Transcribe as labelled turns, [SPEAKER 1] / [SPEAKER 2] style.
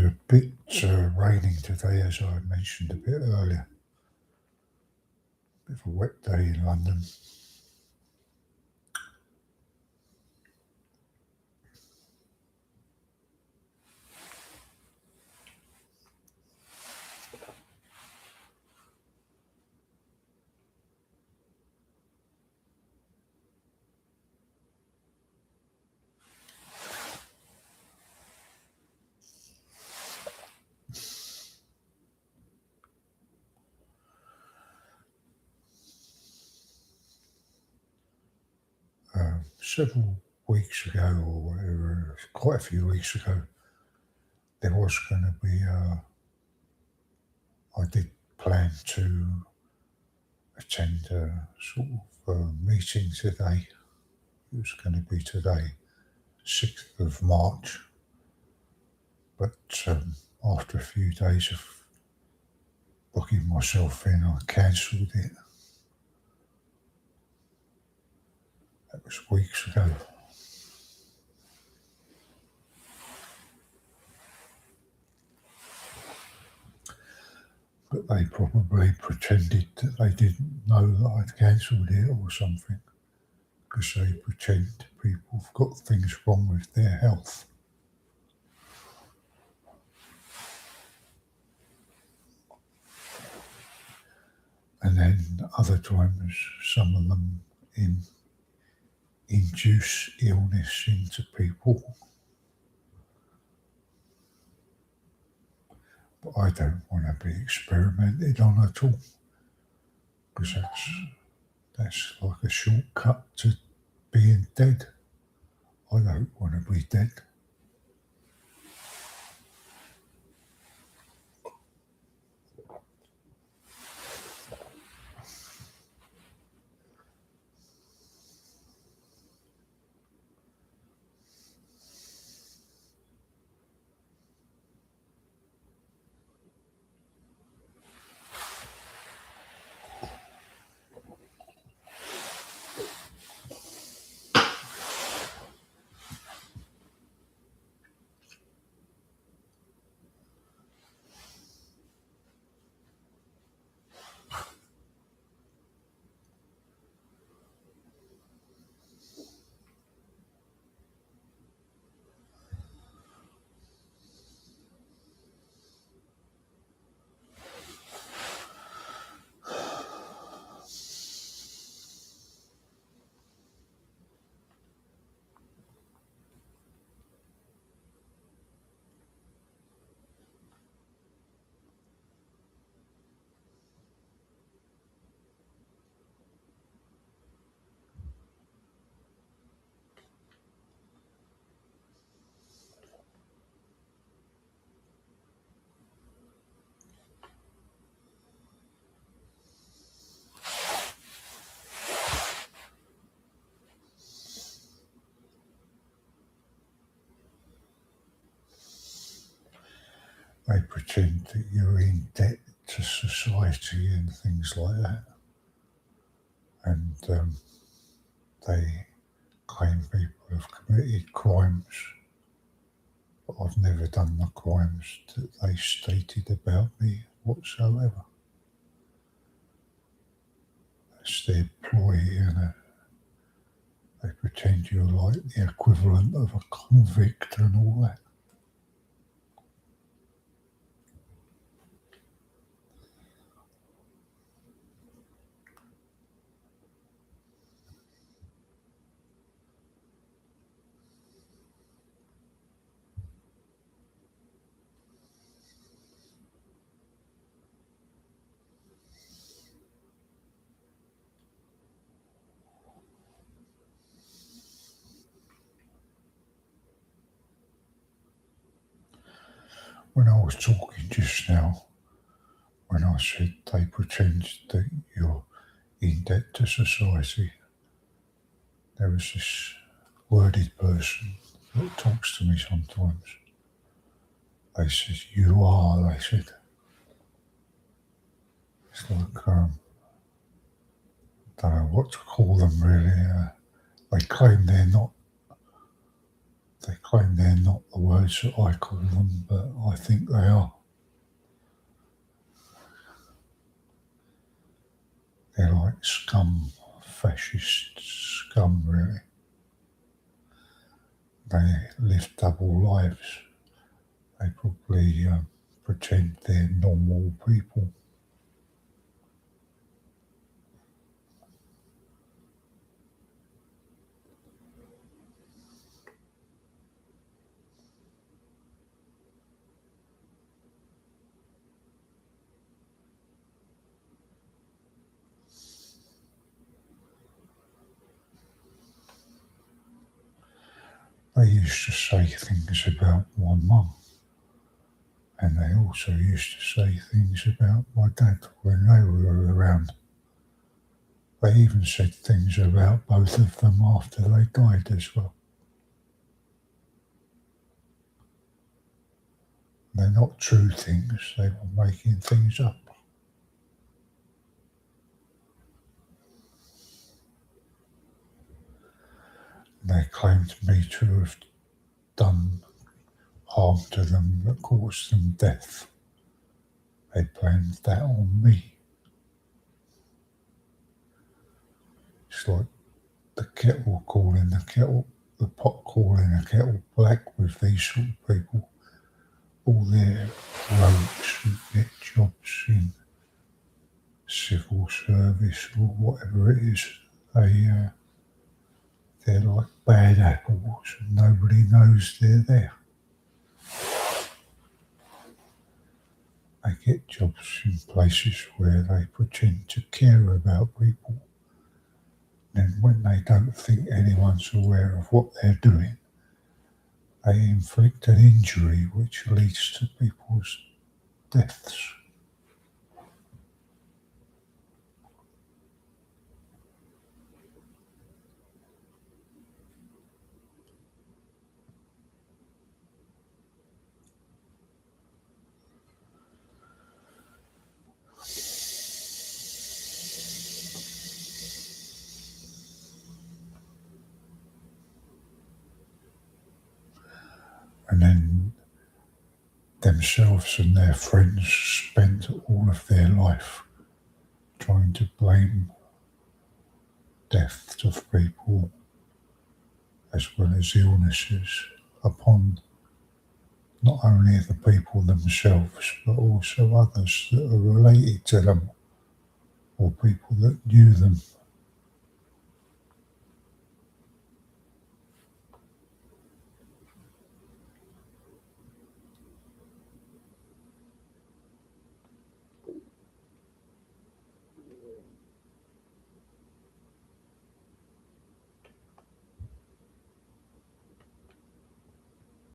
[SPEAKER 1] a bit raining today, as I mentioned a bit earlier. Bit of a wet day in London. Several weeks ago, or whatever, quite a few weeks ago, there was going to be I did plan to attend a sort of meeting today. It was going to be today, 6th of March, but after a few days of booking myself in, I cancelled it. That was weeks ago. But they probably pretended that they didn't know that I'd cancelled it or something, because they pretend people have got things wrong with their health. And then other times, some of them induce illness into people. But I don't want to be experimented on at all, because that's like a shortcut to being dead. I don't want to be dead. They pretend that you're in debt to society and things like that. And they claim people have committed crimes, but I've never done the crimes that they stated about me whatsoever. That's their ploy, They pretend you're like the equivalent of a convict and all that. When I was talking just now, when I said they pretend that you're in debt to society, there was this worded person that talks to me sometimes. They said, you are, they said. It's like, I don't know what to call them really. They claim they're not They claim they're not the words that I call them, but I think they are. They're like scum, fascist scum, really. They live double lives. They probably pretend they're normal people. They used to say things about my mum, and they also used to say things about my dad when they were around. They even said things about both of them after they died as well. They're not true things, they were making things up. They claimed me to have done harm to them that caused them death. They blamed that on me. It's like the kettle calling the pot calling the kettle black with these sort of people. All their rogues who get jobs in civil service or whatever it is, they're like bad apples and nobody knows they're there. They get jobs in places where they pretend to care about people. Then when they don't think anyone's aware of what they're doing, they inflict an injury which leads to people's deaths. And then themselves and their friends spend all of their life trying to blame deaths of people as well as illnesses upon not only the people themselves but also others that are related to them or people that knew them